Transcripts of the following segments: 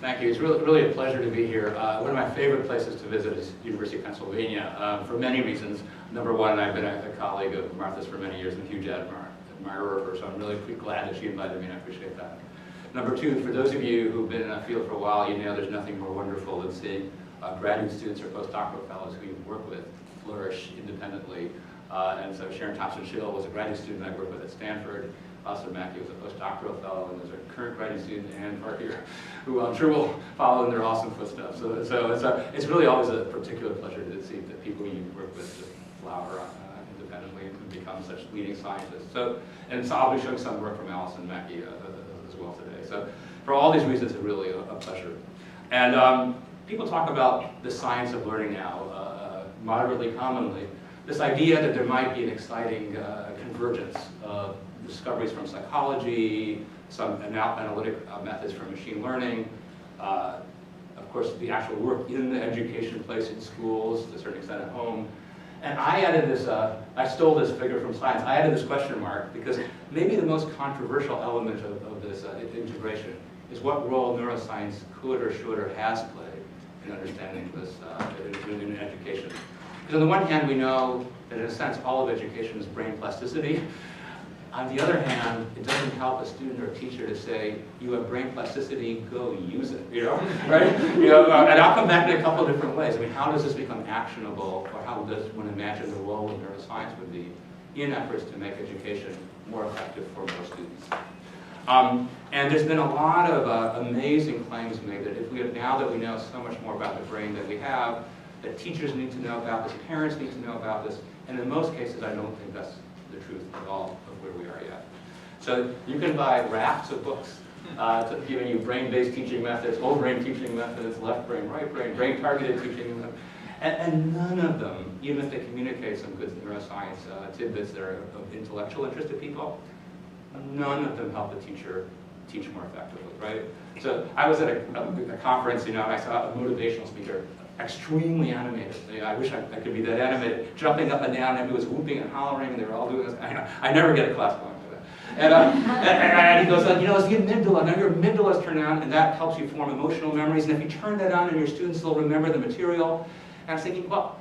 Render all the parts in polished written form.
Thank you. It's really a pleasure to be here. One of my favorite places to visit is University of Pennsylvania for many reasons. Number one, I've been a colleague of Martha's for many years and a huge admirer of her, so I'm really glad that she invited me, and I appreciate that. Number two, for those of you who've been in the field for a while, you know there's nothing more wonderful than seeing graduate students or postdoctoral fellows who you work with flourish independently. And so Sharon Thompson-Schill was a graduate student I worked with at Stanford. Also, Mackie was a postdoctoral fellow, and there's a current graduate student, Ann Park here, who I'm sure will follow in their awesome footsteps. So it's really always a particular pleasure to see the people you work with just flower independently and become such leading scientists. And so I'll be showing some work from Alice and Mackie as well today. So for all these reasons, it's really a pleasure. And people talk about the science of learning now, moderately commonly. This idea that there might be an exciting convergence of discoveries from psychology, some analytic methods from machine learning, of course the actual work in the education place in schools, to a certain extent at home. And I added this, I stole this figure from science, I added this question mark because maybe the most controversial element of this integration is what role neuroscience could or should or has played in understanding this in education. Because on the one hand, we know that in a sense all of education is brain plasticity. On the other hand, it doesn't help a student or teacher to say, you have brain plasticity, go use it, right? And I'll come back in a couple of different ways. I mean, how does this become actionable, or how does one imagine the role of neuroscience would be in efforts to make education more effective for more students? And there's been a lot of amazing claims made that now that we know so much more about the brain that we have, that teachers need to know about this, parents need to know about this, and in most cases, I don't think that's the truth at all of where we are yet. So you can buy rafts of books giving you brain-based teaching methods, whole brain teaching methods, left brain, right brain, brain-targeted teaching methods, and none of them, even if they communicate some good neuroscience tidbits that are of intellectual interest to people, none of them help the teacher teach more effectively, right? So I was at a conference, and I saw a motivational speaker, extremely animated. I wish I could be that animated, jumping up and down, and he was whooping and hollering, and they were all doing this. I never get a class going like that. And he goes, it's the amygdala. Now your amygdala's turned on, and that helps you form emotional memories. And if you turn that on, and your students will remember the material. And I was thinking, well,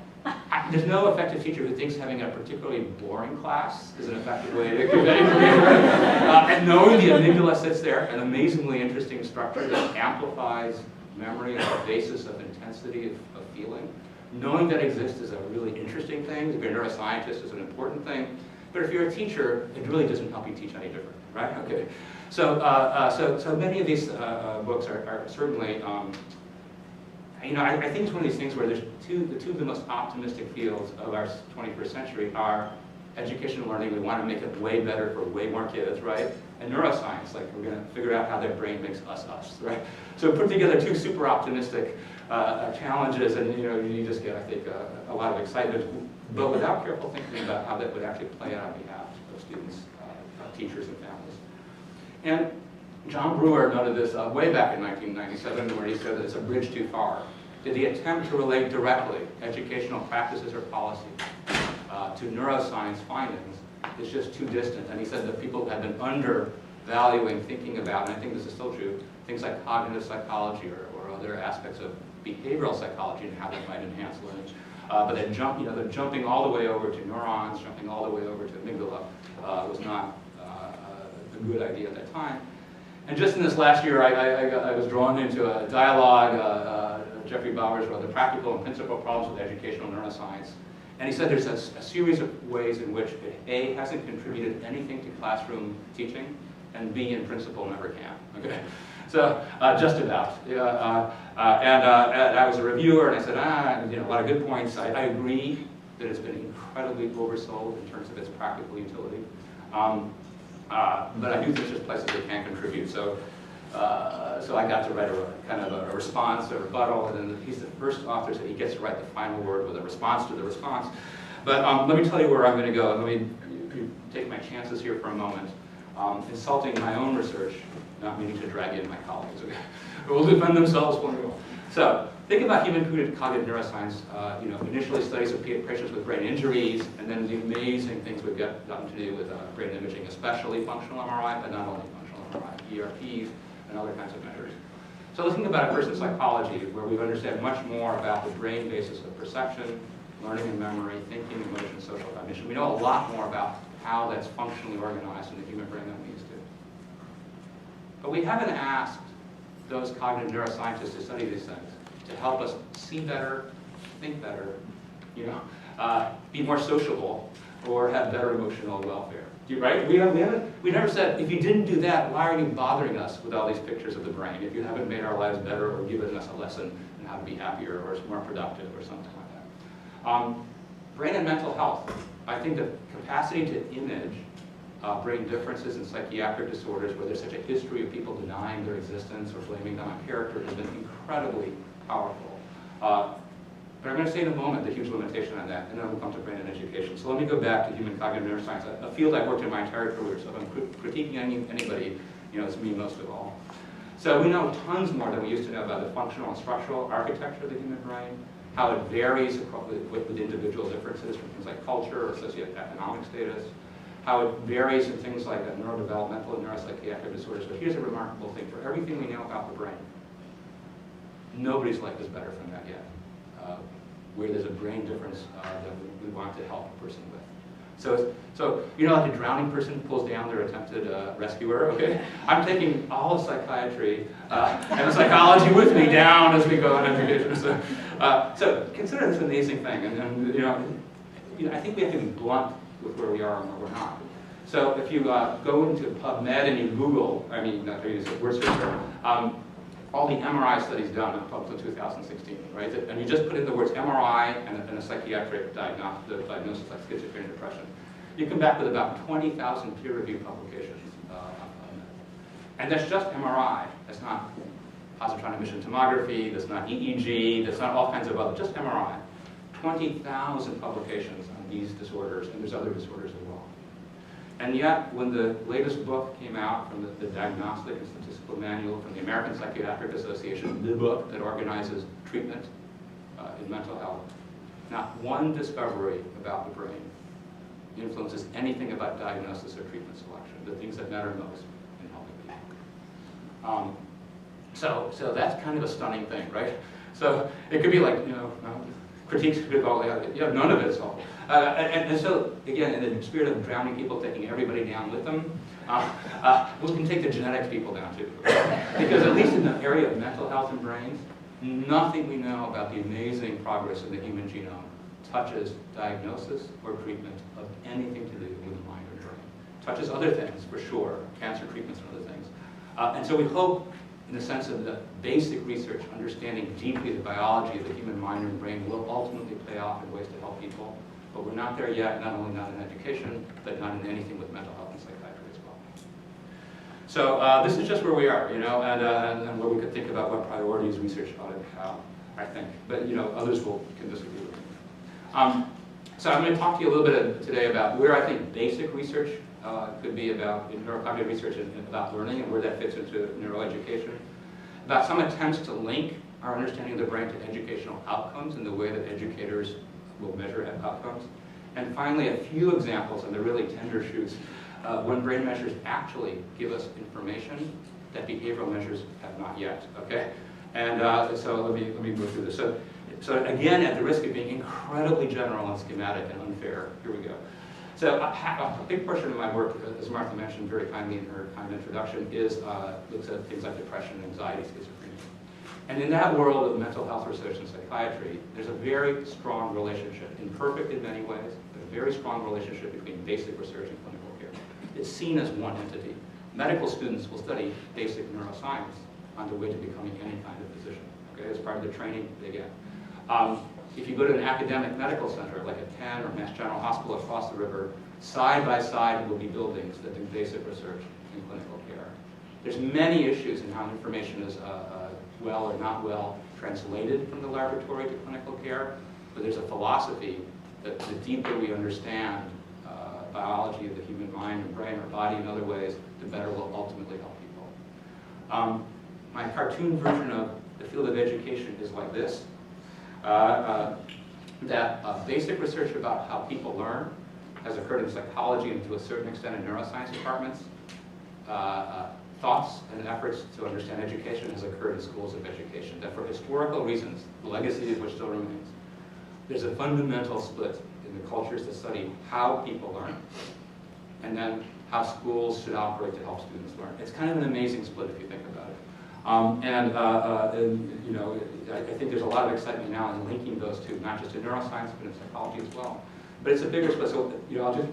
there's no effective teacher who thinks having a particularly boring class is an effective way to convey information. And knowing the amygdala sits there, an amazingly interesting structure that amplifies memory as a basis of intensity of feeling. Knowing that exists is a really interesting thing. If you're a neuroscientist, it's an important thing. But if you're a teacher, it really doesn't help you teach any different, right? Okay. So many of these books are certainly, I think it's one of these things where there's the two of the most optimistic fields of our 21st century are education and learning. We want to make it way better for way more kids, right? And neuroscience, like we're going to figure out how their brain makes us, right? So put together two super optimistic challenges, and you just get, I think, a lot of excitement, but without careful thinking about how that would actually play out on behalf of students, teachers, and families. And John Brewer noted this way back in 1997, where he said that it's a bridge too far. Did he attempt to relate directly educational practices or policy to neuroscience findings? It's just too distant. And he said that people have been undervaluing thinking about, and I think this is still true, things like cognitive psychology or other aspects of behavioral psychology and how that might enhance learning. But then they're jumping all the way over to neurons, jumping all the way over to amygdala was not a good idea at that time. And just in this last year, I was drawn into a dialogue. Jeffrey Bowers wrote The Practical and Principal Problems with Educational Neuroscience. And he said there's a series of ways in which it, A, hasn't contributed anything to classroom teaching, and B, in principle, never can. Okay? So, just about. And I was a reviewer, and I said, a lot of good points. I agree that it's been incredibly oversold in terms of its practical utility. But I do think there's places it can contribute. So I got to write a response, a rebuttal, and then he's the first author, so he gets to write the final word with a response to the response. But let me tell you where I'm going to go. Let me take my chances here for a moment. Insulting my own research, not meaning to drag in my colleagues, okay? Who will defend themselves wonderful. So think about human cognitive neuroscience. Initially studies of patients with brain injuries, and then the amazing things we've gotten to do with brain imaging, especially functional MRI, but not only functional MRI, ERPs, and other kinds of measures. So let's think about it first in psychology, where we understand much more about the brain basis of perception, learning and memory, thinking, emotion, social cognition. We know a lot more about how that's functionally organized in the human brain than we used to. But we haven't asked those cognitive neuroscientists to study these things to help us see better, think better, be more sociable, or have better emotional welfare. Right? We never said, if you didn't do that, why are you bothering us with all these pictures of the brain if you haven't made our lives better or given us a lesson on how to be happier or more productive or something like that. Brain and mental health. I think the capacity to image brain differences in psychiatric disorders where there's such a history of people denying their existence or blaming them on character has been incredibly powerful. But I'm going to say in a moment the huge limitation on that, and then we'll come to brain and education. So let me go back to human cognitive neuroscience, a field I've worked in my entire career, so if I'm critiquing anybody, it's me most of all. So we know tons more than we used to know about the functional and structural architecture of the human brain, how it varies with individual differences from things like culture or socioeconomic status, how it varies in things like neurodevelopmental and neuropsychiatric disorders. But here's a remarkable thing. For everything we know about the brain, nobody's life is better from that yet. Where there's a brain difference that we want to help a person with. So like a drowning person pulls down their attempted rescuer, okay? I'm taking all of psychiatry and psychology with me down as we go on education. So consider this an amazing thing, and I think we have to be blunt with where we are and where we're not. So if you go into PubMed and you Google, not to use a word search, all the MRI studies done up to 2016, right? And you just put in the words MRI and a psychiatric diagnosis like schizophrenia and depression. You come back with about 20,000 peer-reviewed publications on PubMed. And that's just MRI. That's not positron emission tomography, that's not EEG, that's not all kinds of other, just MRI. 20,000 publications on these disorders, and there's other disorders as well. And yet, when the latest book came out from the Diagnostic and Statistical Manual from the American Psychiatric Association, the book that organizes treatment in mental health, not one discovery about the brain influences anything about diagnosis or treatment selection, the things that matter most in helping people. So that's kind of a stunning thing, right? So it could be like, critiques could be all none of it is helpful. And so, again, in the spirit of drowning people, taking everybody down with them, we can take the genetics people down too. Because at least in the area of mental health and brains, nothing we know about the amazing progress in the human genome touches diagnosis or treatment of anything to do with the mind or brain. Touches other things, for sure, cancer treatments and other things. And so we hope, in the sense of the basic research, understanding deeply the biology of the human mind and brain will ultimately pay off in ways to help people. But we're not there yet, not only not in education, but not in anything with mental health and psychiatry as well. So this is just where we are, and where we could think about what priorities research ought to have, I think. But others can disagree with me. So I'm going to talk to you a little bit today about where I think basic research could be about neurocognitive research and about learning and where that fits into neuroeducation. About some attempts to link our understanding of the brain to educational outcomes in the way that educators will measure outcomes. And finally, a few examples on the really tender shoots when brain measures actually give us information that behavioral measures have not yet, okay? And so let me go through this. So again, at the risk of being incredibly general and schematic and unfair, here we go. So a big portion of my work, as Martha mentioned very kindly in her kind introduction, looks at things like depression, anxiety, schizophrenia. And in that world of mental health research and psychiatry, there's a very strong relationship, imperfect in many ways, but a very strong relationship between basic research and clinical care. It's seen as one entity. Medical students will study basic neuroscience on their way to becoming any kind of physician, okay, as part of the training they get. If you go to an academic medical center, like at Penn or Mass General Hospital across the river, side by side will be buildings that do basic research in clinical care. There's many issues in how information is well or not well translated from the laboratory to clinical care, but there's a philosophy that the deeper we understand biology of the human mind and brain or body in other ways, the better we'll ultimately help people. My cartoon version of the field of education is like this. That basic research about how people learn has occurred in psychology and to a certain extent in neuroscience departments. thoughts and efforts to understand education has occurred in schools of education, that for historical reasons, the legacy of which still remains, there's a fundamental split in the cultures that study how people learn, and then how schools should operate to help students learn. It's kind of an amazing split if you think about it. You know, I think there's a lot of excitement now in linking those two, not just in neuroscience, but in psychology as well. But it's a bigger split, so you know,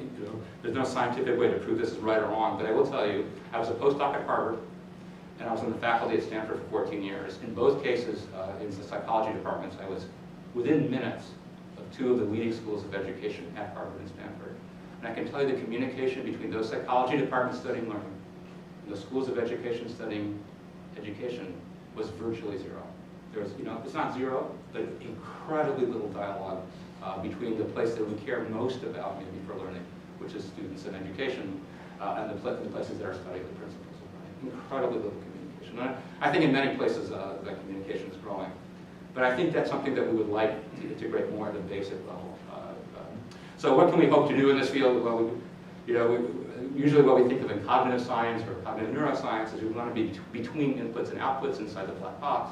there's no scientific way to prove this is right or wrong, but I will tell you, I was a postdoc at Harvard, and I was in the faculty at Stanford for 14 years. In both cases, in the psychology departments, I was within minutes of two of the leading schools of education at Harvard and Stanford. And I can tell you the communication between those psychology departments studying learning and the schools of education studying education was virtually zero. There was, you know, it's not zero, but incredibly little dialogue between the place that we care most about, maybe for learning, which is students and education, and the places that are studying the principles of learning. Incredibly little communication. And I think in many places that communication is growing. But I think that's something that we would like to integrate more at a basic level. So what can we hope to do in this field? Well, usually what we think of in cognitive science or cognitive neuroscience is we want to be between inputs and outputs inside the black box.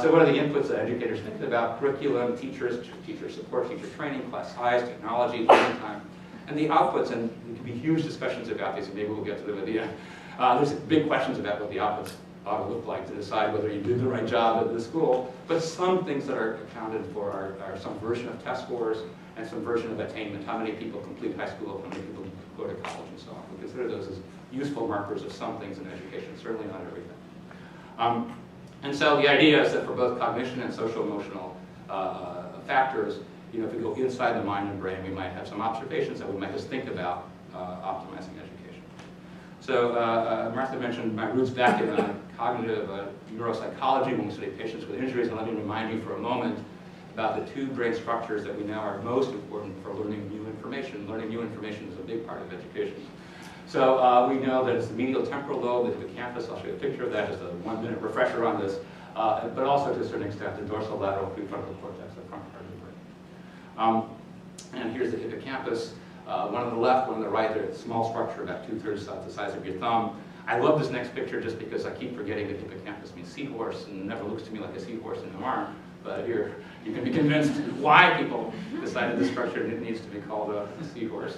So what are the inputs that educators think about? Curriculum, teachers, teacher support, teacher training, class size, technology, learning time. And the outputs, and there can be huge discussions about these, and maybe we'll get to them at the end. There's big questions about what the outputs ought to look like to decide whether you did the right job at the school. But some things that are accounted for are some version of test scores and some version of attainment. How many people complete high school, how many people go to college, and so on. We consider those as useful markers of some things in education, certainly not everything. And so the idea is that for both cognition and social-emotional factors, you know, if we go inside the mind and brain, we might have some observations that we might just think about optimizing education. So Martha mentioned my roots back in cognitive neuropsychology when we study patients with injuries, and let me remind you for a moment about the two brain structures that we know are most important for learning new information. Learning new information is a big part of education. So we know that it's the medial temporal lobe, the hippocampus. I'll show you a picture of that, just a 1-minute refresher on this. But also to a certain extent, the dorsolateral prefrontal cortex, the front part of the brain. And here's the hippocampus. One on the left, one on the right. They're a small structure, about 2/3 the size of your thumb. I love this next picture just because I keep forgetting that hippocampus means seahorse, and it never looks to me like a seahorse in an arm. But here, you can be convinced why people decided this structure needs to be called a seahorse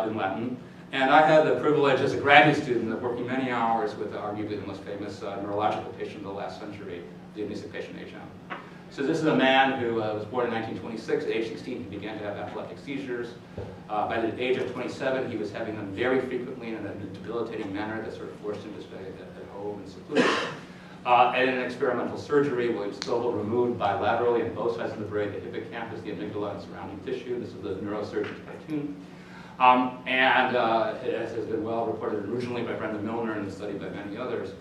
in Latin. And I had the privilege as a graduate student of working many hours with arguably the most famous neurological patient of the last century, the amnesic patient HM. So this is a man who was born in 1926. At age 16, he began to have epileptic seizures. By the age of 27, he was having them very frequently in a debilitating manner that sort of forced him to stay at home and secluded. And in an experimental surgery, William Stovall removed bilaterally on both sides of the brain the hippocampus, the amygdala, and surrounding tissue. This is the neurosurgeon's cartoon. As has been well reported originally by Brenda Milner and studied by many others,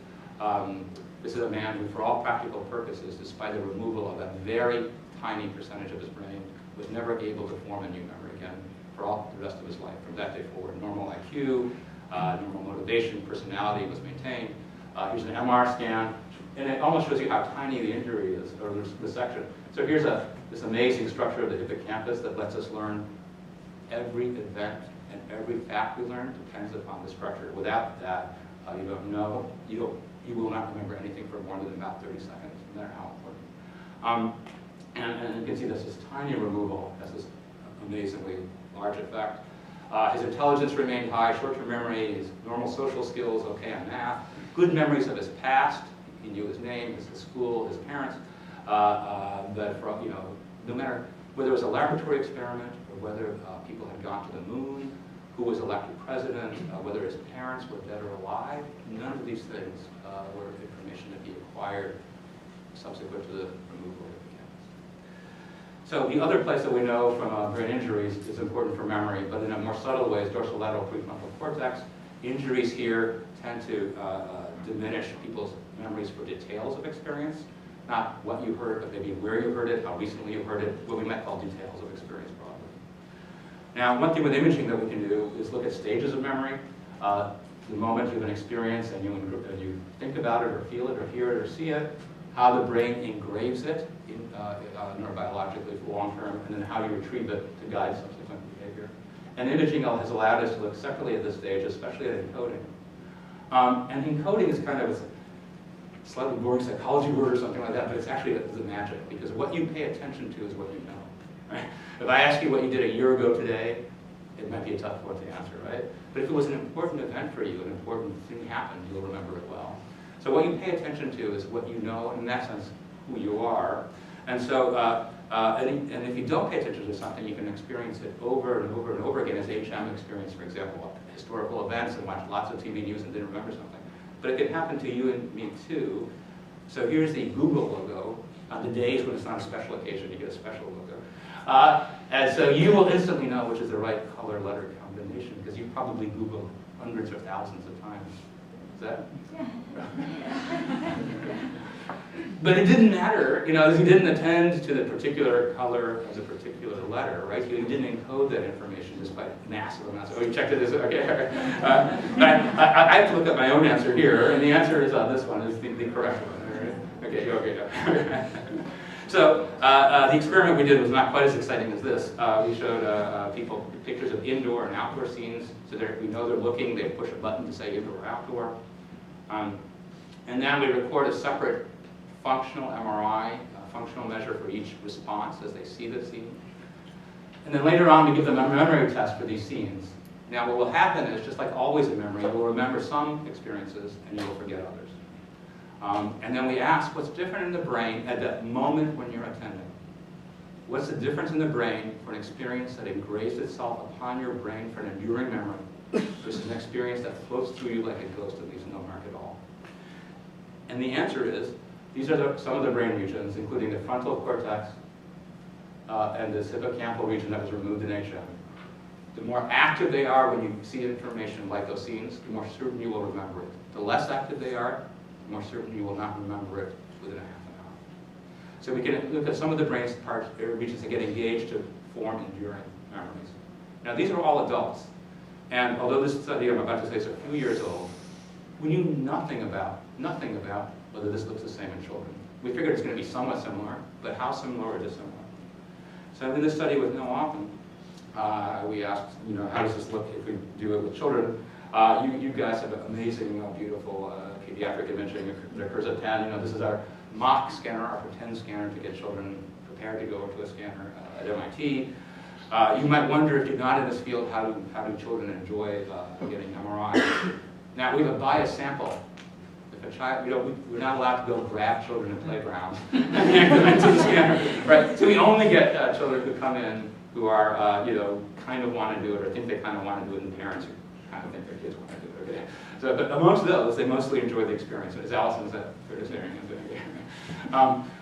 this is a man who, for all practical purposes, despite the removal of that very tiny percentage of his brain, was never able to form a new memory again for all the rest of his life. From that day forward, normal IQ, normal motivation, personality was maintained. Here's an MR scan, and it almost shows you how tiny the injury is, or the section. So here's this amazing structure of the hippocampus that lets us learn. Every event and every fact we learn depends upon the structure. Without that, you don't know, you will not remember anything for more than about 30 seconds, no matter how important. And you can see this tiny removal has this amazingly large effect. His intelligence remained high, short-term memory, his normal social skills, okay on math, good memories of his past. He knew his name, his school, his parents. But for, you know, no matter whether it was a laboratory experiment or whether people had gone to the moon, who was elected president, whether his parents were dead or alive, none of these things were information that he acquired subsequent to the removal of the hippocampus. So the other place that we know from brain injuries is important for memory, but in a more subtle way is dorsolateral prefrontal cortex. Injuries here tend to diminish people's memories for details of experience, not what you heard, but maybe where you heard it, how recently you heard it, what we might call details of experience broadly. Now, one thing with imaging that we can do is look at stages of memory. The moment you have an experience and you think about it or feel it or hear it or see it, how the brain engraves it neurobiologically for long term, and then how you retrieve it to guide subsequent behavior. And imaging has allowed us to look separately at this stage, especially at encoding. And encoding is kind of a slightly boring psychology word or something like that, but it's actually the magic, because what you pay attention to is what you know. Right? If I ask you what you did a year ago today, it might be a tough one to answer, right? But if it was an important event for you, an important thing happened, you'll remember it well. So what you pay attention to is what you know, and in that sense, who you are. And so, and if you don't pay attention to something, you can experience it over and over and over again, as HM experienced, for example, historical events and watched lots of TV news and didn't remember something. But it can happen to you and me too. So here's the Google logo. On the days when it's not a special occasion, you get a special logo. And so you will instantly know which is the right color letter combination, because you probably Googled hundreds or thousands of times. Is that? But it didn't matter, you know, he didn't attend to the particular color as a particular letter, right? He didn't encode that information despite massive amounts. Oh, you checked it? Okay. I have to look at my own answer here, and the answer is on this one, is the correct one. Right? Okay. So the experiment we did was not quite as exciting as this. We showed people pictures of indoor and outdoor scenes, so we know they're looking. They push a button to say indoor or outdoor. And then we record a separate functional MRI, functional measure for each response as they see the scene. And then later on, we give them a memory test for these scenes. Now, what will happen is, just like always in memory, you'll remember some experiences and you'll forget others. And then we ask, what's different in the brain at that moment when you're attending? What's the difference in the brain for an experience that engraves itself upon your brain for an enduring memory versus an experience that floats through you like a ghost that leaves no mark at all? And the answer is, these are some of the brain regions, including the frontal cortex and this hippocampal region that was removed in HM. The more active they are when you see information like those scenes, the more certain you will remember it. The less active they are, the more certain you will not remember it within a half an hour. So we can look at some of the brain parts, regions that get engaged to form enduring memories. Now, these are all adults. And although this study I'm about to say is a few years old, we knew nothing about whether this looks the same in children. We figured it's going to be somewhat similar, but how similar or dissimilar? So in this study with Noah Hoffman, we asked, you know, how does this look if we do it with children? You guys have amazing, beautiful pediatric imaging that occurs at Penn. You know, this is our mock scanner, our pretend scanner to get children prepared to go to a scanner at MIT. You might wonder, if you're not in this field, how do children enjoy getting MRI? Now, we have a biased sample. If a child, we're not allowed to go grab children in playgrounds and yank them into the scanner, right? So we only get children who come in who are, kind of want to do it, or think they kind of want to do it, and parents who kind of think their kids want to do it. Okay. So, but amongst those, they mostly enjoy the experience. As Allison said, they're just hearing it.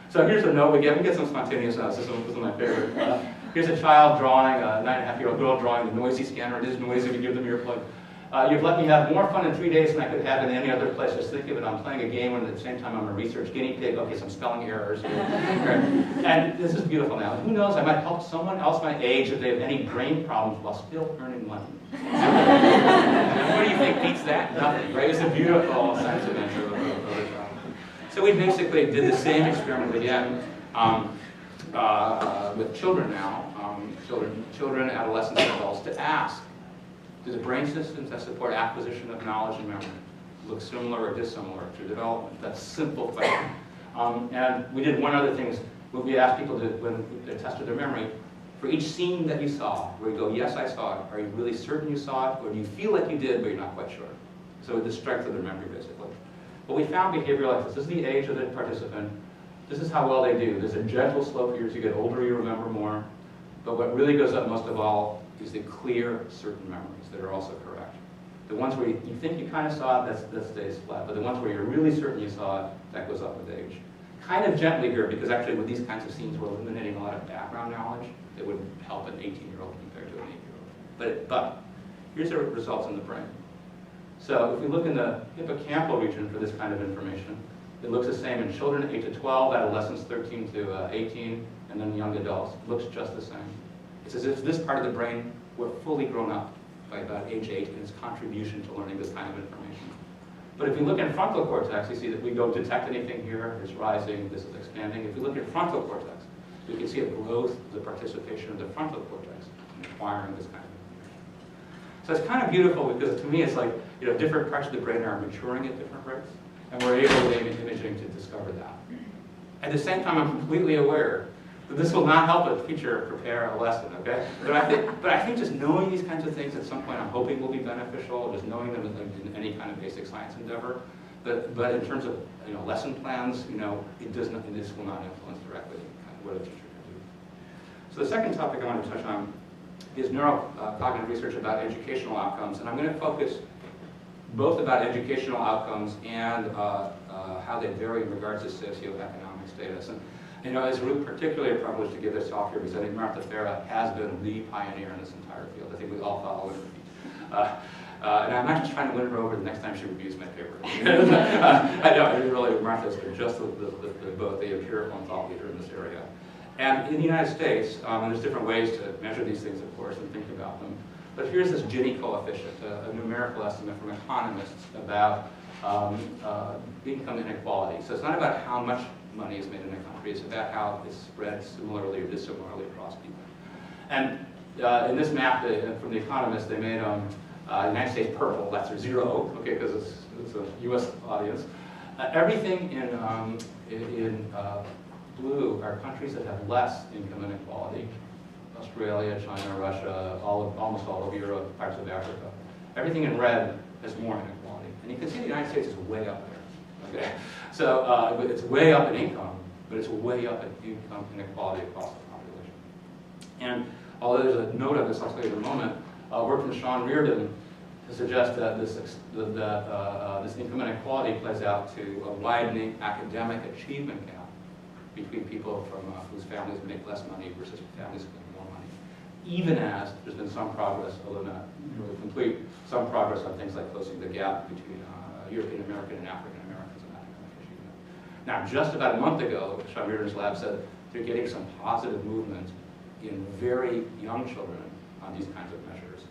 So here's a note we get. We get some spontaneous notes. This is my favorite. Here's a child drawing, a 9.5-year-old girl drawing the noisy scanner. It is noisy if you give them your earplug. You've let me have more fun in 3 days than I could have in any other place. Just think of it, I'm playing a game and at the same time I'm a research guinea pig. Okay, some spelling errors. And this is beautiful now. Who knows, I might help someone else my age if they have any brain problems while still earning money. And what do you think beats that? Nothing, right? It's a beautiful sentiment of a child. So we basically did the same experiment again with children now, children, adolescents, and adults, to ask, do the brain systems that support acquisition of knowledge and memory look similar or dissimilar to development? That's a simple question. And we did one other thing. We asked people to, when they tested their memory, for each scene that you saw, where you go, yes, I saw it, are you really certain you saw it, or do you feel like you did, but you're not quite sure? So the strength of their memory, basically. But we found behavior like this. This is the age of the participant. This is how well they do. There's a gentle slope here. As you get older, you remember more. But what really goes up most of all is the clear, certain memories that are also correct. The ones where you think you kind of saw it, that stays flat. But the ones where you're really certain you saw it, that goes up with age. Kind of gently here, because actually with these kinds of scenes, we're eliminating a lot of background knowledge that would help an 18-year-old compared to an 8-year-old. But here's the results in the brain. So if we look in the hippocampal region for this kind of information, it looks the same in children 8 to 12, adolescents 13 to 18, and then young adults. It looks just the same. It's as if this part of the brain were fully grown up by about age 8 in its contribution to learning this kind of information. But if you look in frontal cortex, you see that we don't detect anything here. It's rising, this is expanding. If you look at frontal cortex, we can see a growth of the participation of the frontal cortex in acquiring this kind of information. So it's kind of beautiful because to me it's like, you know, different parts of the brain are maturing at different rates, and we're able with imaging to discover that. At the same time, I'm completely aware that this will not help a teacher prepare a lesson, okay? But I think just knowing these kinds of things at some point I'm hoping will be beneficial, just knowing them in any kind of basic science endeavor. But in terms of, you know, lesson plans, you know, this will not influence directly what a teacher can do. So the second topic I want to touch on is neurocognitive research about educational outcomes, and I'm going to focus both about educational outcomes and how they vary in regards to socioeconomic status. And you know, it's really particularly a privilege to give this talk here because I think Martha Farah has been the pioneer in this entire field. I think we all follow her. And I'm not just trying to win her over the next time she reviews my paper. I know, really, Martha's been just both the empirical and thought leader in this area. And in the United States, and there's different ways to measure these things, of course, and think about them. But here's this Gini coefficient, a numerical estimate from economists about income inequality. So it's not about how much money is made in a country, it's about how it's spread similarly or dissimilarly across people. And in this map from the economists, they made United States purple, that's a 0, okay, because it's a US audience. Everything in blue are countries that have less income inequality. Australia, China, Russia, almost all of Europe, parts of Africa. Everything in red has more inequality. And you can see the United States is way up there. Okay? So it's way up in income, but it's way up in income inequality across the population. And although there's a note of this, I'll tell you in a moment, work from Sean Reardon to suggest that this income inequality plays out to a widening academic achievement gap between people from whose families make less money versus families with more money, even as there's been some progress, although not really complete, some progress on things like closing the gap between European American and African Americans in academic achievement. Now, just about a month ago, Sean Reardon's lab said they're getting some positive movement in very young children on these kinds of measures.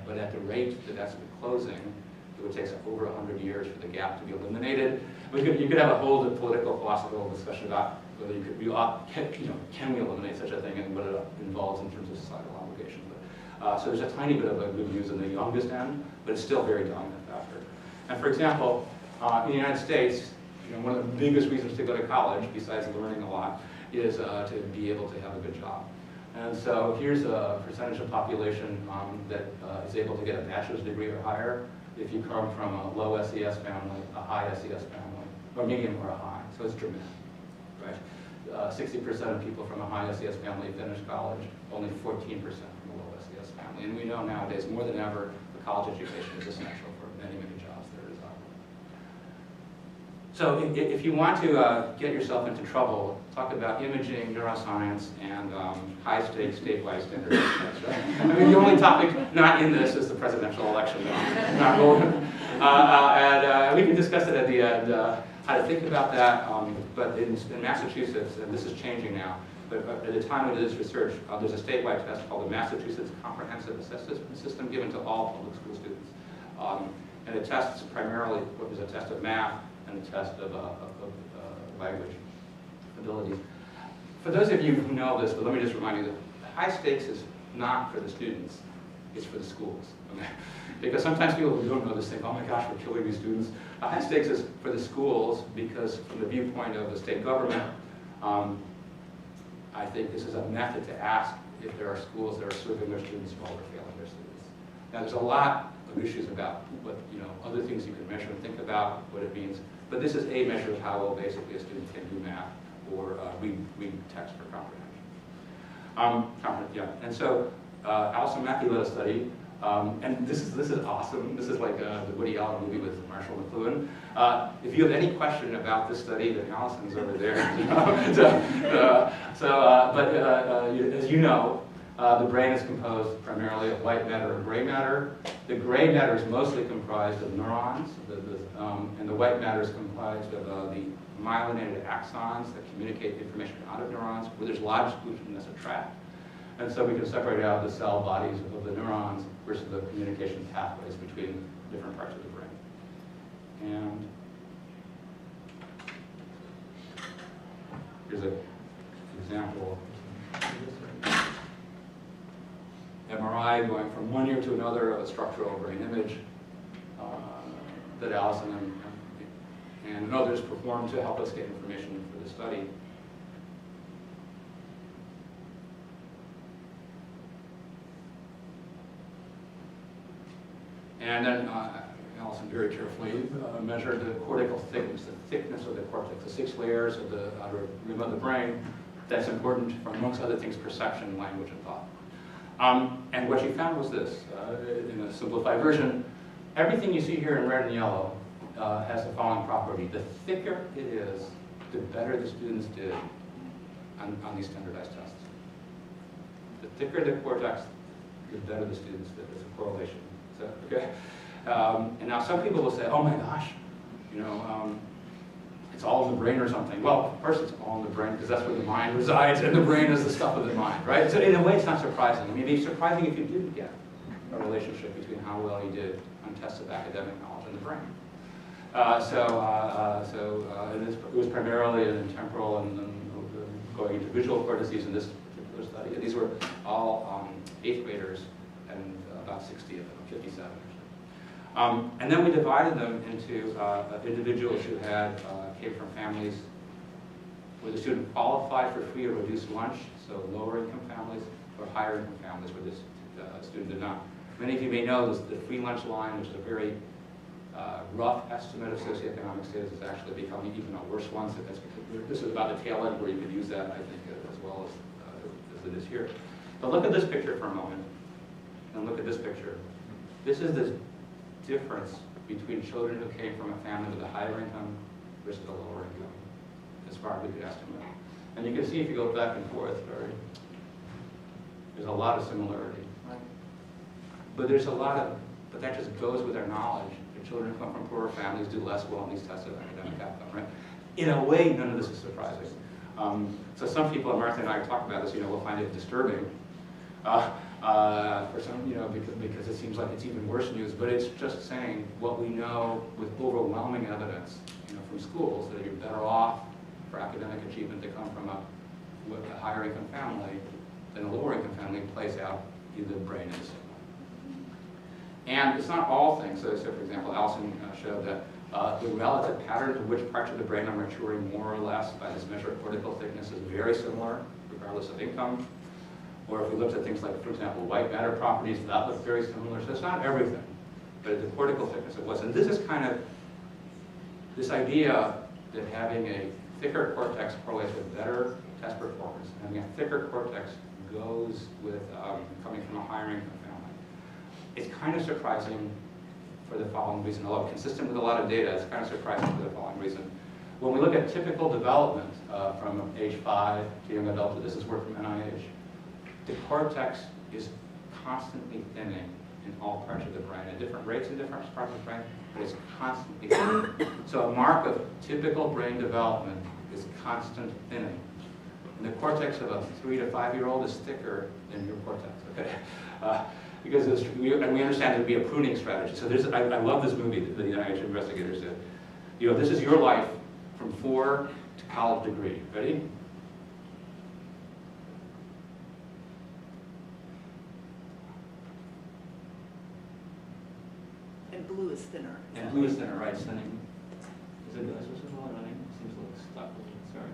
But at the rate that that's been closing, it would take over 100 years for the gap to be eliminated. You could have a whole political, philosophical discussion about whether can we eliminate such a thing and what it involves in terms of societal obligation. But, so there's a tiny bit of a good news in the youngest end, but it's still a very dominant factor. And for example, in the United States, one of the biggest reasons to go to college, besides learning a lot, is to be able to have a good job. And so here's a percentage of population that is able to get a bachelor's degree or higher if you come from a low SES family, a high SES family, or medium or a high. So it's dramatic, right? 60% of people from a high SES family finish college, only 14% from a low SES family. And we know nowadays, more than ever, the college education is essential for many, many jobs that are desirable. So if you want to get yourself into trouble, talk about imaging, neuroscience, and high-stakes statewide standardization. Right? I mean, the only topic not in this is the presidential election. Not and we can discuss it at the end, how to think about that. But in Massachusetts, and this is changing now, but at the time we did this research, there's a statewide test called the Massachusetts Comprehensive Assessment System given to all public school students. And it tests primarily, there's a test of math and a test of language abilities. For those of you who know this, but let me just remind you that high stakes is not for the students, it's for the schools. Okay? Because sometimes people who don't know this think, oh my gosh, we're killing these students. High stakes is for the schools because from the viewpoint of the state government, I think this is a method to ask if there are schools that are serving their students while they're failing their students. Now there's a lot of issues about what, other things you can measure and think about what it means, but this is a measure of how well basically a student can do math or read text for comprehension. Yeah, and so Alison Mackey led a study, and this is awesome. This is like the Woody Allen movie with Marshall McLuhan. If you have any question about this study, then Alison's over there. But as you know, the brain is composed primarily of white matter and gray matter. The gray matter is mostly comprised of neurons, and the white matter is comprised of the myelinated axons that communicate information out of neurons, where there's logic solution that's a tract. And so we can separate out the cell bodies of the neurons versus the communication pathways between different parts of the brain. And here's an example. MRI going from one ear to another of a structural brain image that Allison and others performed to help us get information for the study. And then Allison very carefully measured the cortical thickness, the thickness of the cortex, the 6 layers of the outer rim of the brain. That's important for, amongst other things, perception, language, and thought. And what she found was this, in a simplified version: everything you see here in red and yellow has the following property. The thicker it is, the better the students did on these standardized tests. The thicker the cortex, the better the students did. There's a correlation. So, okay? And now some people will say, oh my gosh, you know, it's all in the brain or something. Well, of course it's all in the brain because that's where the mind resides, and the brain is the stuff of the mind, right? So in a way it's not surprising. I mean, it'd be surprising if you didn't get a relationship between how well you did on tests of academic knowledge and the brain. It was primarily in temporal and going into visual cortices in this particular study. And these were all 8th graders, and about 60 of them, 57 or so. And then we divided them into individuals who came from families where the student qualified for free or reduced lunch, so lower income families, or higher income families where this student did not. Many of you may know this, the free lunch line, which is a very rough estimate of socioeconomic status, is actually becoming even a worse one. So that's because this is about the tail end where you could use that, I think, as well as it is here. But look at this picture for a moment, and look at this picture. This is the difference between children who came from a family with a higher income versus a lower income, as far as we could estimate. And you can see if you go back and forth, there's a lot of similarity. Right? But but that just goes with our knowledge. Children who come from poorer families do less well in these tests of academic outcome, right? In a way, none of this is surprising. So some people, and Martha and I talk about this, will find it disturbing. For some, because it seems like it's even worse news, but it's just saying what we know with overwhelming evidence, from schools, that you're better off for academic achievement to come from a higher income family than a lower income family plays out in the brain and the signal. And it's not all things. So for example, Allison showed that the relative pattern to which parts of the brain are maturing more or less by this measure of cortical thickness is very similar, regardless of income. Or if we looked at things like, for example, white matter properties, that looked very similar. So it's not everything, but the cortical thickness it was. And this is kind of this idea that having a thicker cortex correlates with better test performance. And having a thicker cortex goes with coming from a higher income family. It's kind of surprising for the following reason, although consistent with a lot of data, it's kind of surprising for the following reason. When we look at typical development from age 5 to young adulthood, this is work from NIH, the cortex is constantly thinning in all parts of the brain, at different rates in different parts of the brain, but it's constantly thinning. So a mark of typical brain development is constant thinning. And the cortex of a 3 to 5-year-old is thicker than your cortex, okay? Because we understand it would be a pruning strategy. So I love this movie that the NIH investigators did. This is your life from 4 to college degree. Ready? And blue is thinner. And blue is thinner, right? It's thinning. Is it running? Seems a little stuck. Sorry.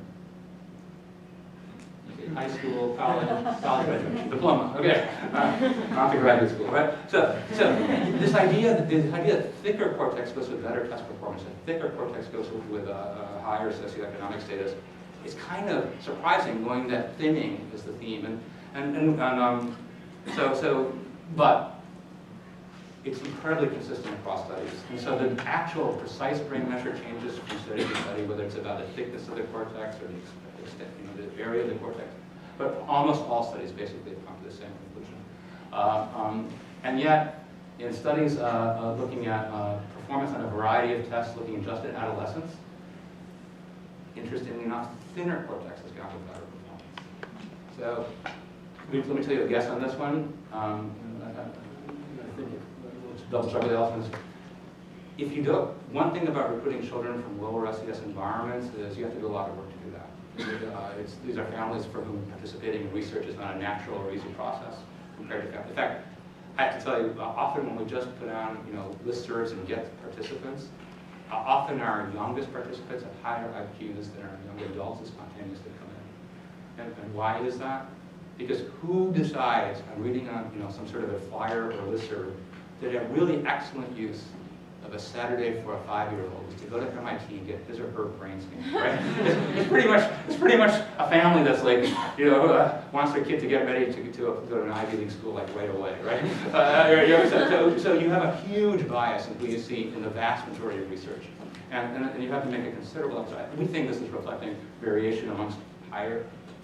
Okay, high school, college graduation, diploma. Okay, not to graduate school, right? So this idea that thicker cortex goes with better test performance, and thicker cortex goes with a higher socioeconomic status, is kind of surprising, knowing that thinning is the theme, but it's incredibly consistent across studies. And so the actual precise brain measure changes from study to study, whether it's about the thickness of the cortex or the extent, the area of the cortex. But almost all studies basically have come to the same conclusion. And yet, in studies looking at performance on a variety of tests, looking just at adolescents, interestingly enough, thinner cortex has gotten better performance. So let me tell you a guess on this one. Double check with the elephants. If you do, one thing about recruiting children from lower SES environments is you have to do a lot of work to do that. These are families for whom participating in research is not a natural or easy process. compared to family. In fact, I have to tell you, often when we just put on, listservs and get participants, often our youngest participants have higher IQs than our young adults who spontaneously come in. And why is that? Because who decides on reading on, some sort of a flyer or listserv that a really excellent use of a Saturday for a 5-year-old is to go to MIT and get his or her brain scanned, right? it's pretty much a family that's like, wants their kid to get ready to go to an Ivy League school like right away, right? So you have a huge bias in who you see in the vast majority of research. And you have to make a considerable emphasize. We think this is reflecting variation amongst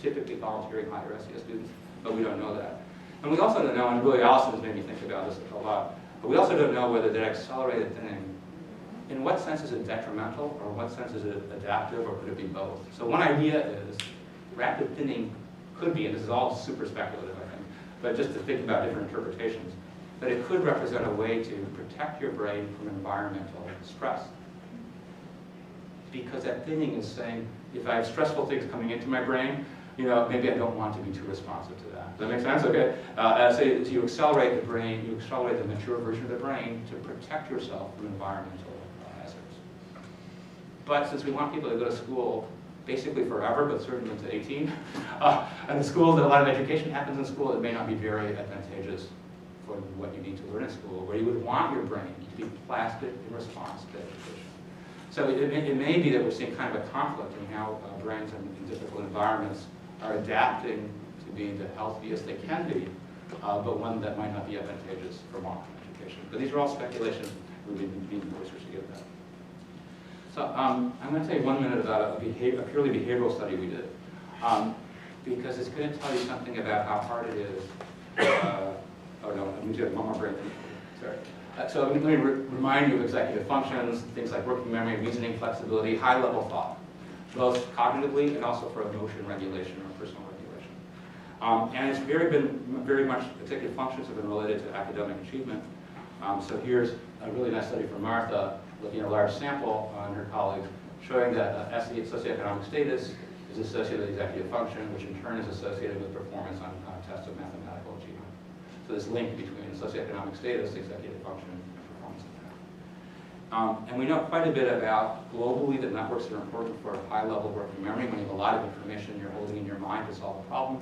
typically volunteering higher SES students, but we don't know that. And we also don't know, and really Allison has made me think about this a lot, but we also don't know whether that accelerated thinning, in what sense is it detrimental, or in what sense is it adaptive, or could it be both? So one idea is rapid thinning could be, and this is all super speculative, I think, but just to think about different interpretations, that it could represent a way to protect your brain from environmental stress. Because that thinning is saying, if I have stressful things coming into my brain, maybe I don't want to be too responsive to that. Does that make sense? Okay. So you accelerate the brain, you accelerate the mature version of the brain to protect yourself from environmental hazards. But since we want people to go to school basically forever, but certainly until 18, and the school, a lot of education happens in school, it may not be very advantageous for what you need to learn in school, where you would want your brain to be plastic in response to education. So it may be that we're seeing kind of a conflict in how brains in difficult environments are adapting to be the healthiest they can be, but one that might not be advantageous for long-term education. But these are all speculations. We need more research to get that. So I'm going to tell you 1 minute about a purely behavioral study we did, because it's going to tell you something about how hard it is. Oh no, let me do one more break. Sorry. So let me remind you of executive functions, things like working memory, reasoning, flexibility, high-level thought, both cognitively and also for emotion regulation or personal regulation. And it's very much, executive functions have been related to academic achievement. So here's a really nice study from Martha, looking at a large sample and her colleagues, showing that socioeconomic status is associated with executive function, which in turn is associated with performance on tests of mathematical achievement. So this link between socioeconomic status, executive function, and performance impact. And we know quite a bit about globally that networks are important for high-level working memory. When you have a lot of information you're holding in your mind to solve a problem.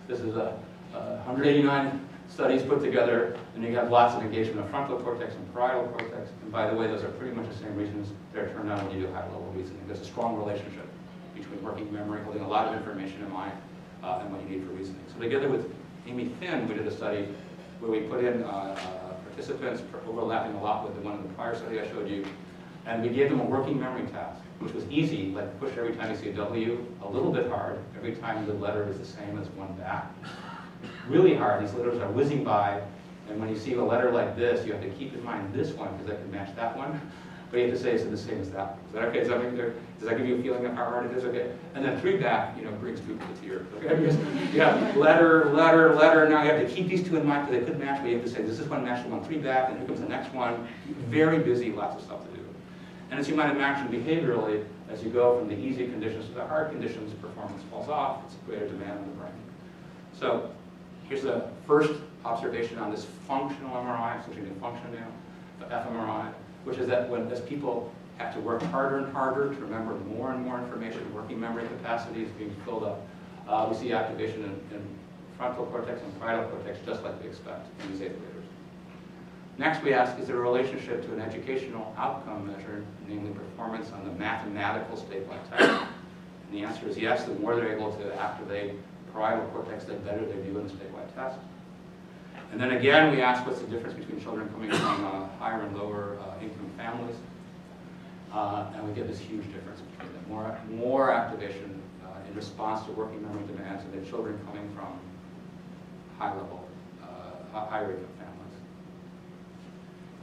This is 189 studies put together, and you have lots of engagement of frontal cortex and parietal cortex. And by the way, those are pretty much the same regions that are turned on when you do high-level reasoning. There's a strong relationship between working memory, holding a lot of information in mind, and what you need for reasoning. So together with Amy Finn, we did a study where we put in participants overlapping a lot with the one in the prior study I showed you, and we gave them a working memory task, which was easy, like push every time you see a W, a little bit hard, every time the letter is the same as one back. Really hard, these letters are whizzing by, and when you see a letter like this, you have to keep in mind this one, because that can match that one, but you have to say it's the same as that one. Is that okay? Does that give you a feeling of how hard it is? Okay. And then 3 back, brings people to tears. Okay. Because you have letter. Now you have to keep these 2 in mind because they could match, but you have to say does this one match the one 3 back, and here comes the next one. Very busy, lots of stuff to do. And as you might imagine, behaviorally, as you go from the easy conditions to the hard conditions, performance falls off. It's a greater demand on the brain. So here's the first observation on this functional MRI, switching to function now, the fMRI, which is that as people have to work harder and harder to remember more and more information, working memory capacity is being filled up. We see activation in frontal cortex and parietal cortex just like we expect in these 8th graders. Next we ask, is there a relationship to an educational outcome measure, namely performance on the mathematical statewide test? And the answer is yes. The more they're able to activate parietal cortex, the better they do in the statewide test. And then again, we ask what's the difference between children coming from higher and lower income families. And we get this huge difference between them. More activation in response to working memory demands than children coming from high-level, higher income families.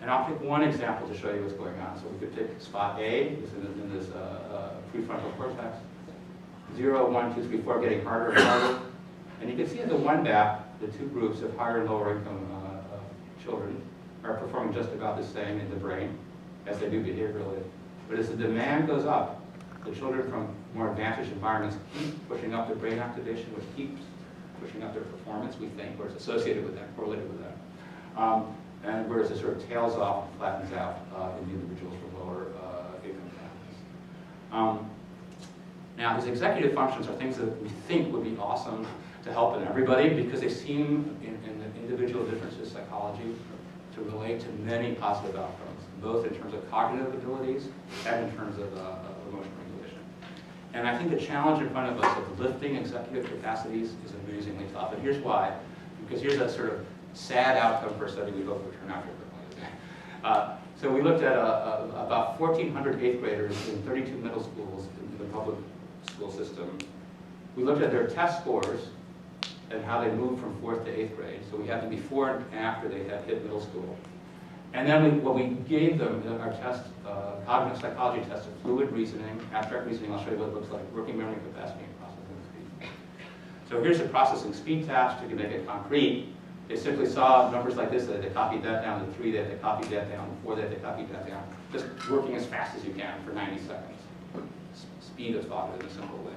And I'll pick one example to show you what's going on. So we could take spot A, which is in this prefrontal cortex. 0, 1, 2, 3, 4, getting harder and harder. And you can see in the one back, the 2 groups of higher and lower income children are performing just about the same in the brain as they do behaviorally. But as the demand goes up, the children from more advantaged environments keep pushing up the brain activation, which keeps pushing up their performance, we think, or it's associated with that, correlated with that. And whereas it sort of tails off and flattens out in the individuals from lower income families. Now, these executive functions are things that we think would be awesome to help in everybody because they seem, in the individual differences psychology, to relate to many positive outcomes, both in terms of cognitive abilities and in terms of emotional regulation. And I think the challenge in front of us of lifting executive capacities is amazingly tough. And here's why. Because here's a sort of sad outcome for a study we hope will turn out differently. So we looked at about 1,400 eighth graders in 32 middle schools in the public school system. We looked at their test scores and how they moved from 4th to 8th grade. So we had them before and after they had hit middle school. And then what we gave them in our test, cognitive psychology test of fluid reasoning, abstract reasoning. I'll show you what it looks like, working memory capacity and processing speed. So here's the processing speed task to make it concrete. They simply saw numbers like this, they copied that down to 3, they copied that down to 4, they copied that down. Just working as fast as you can for 90 seconds. Speed of thought in a simple way.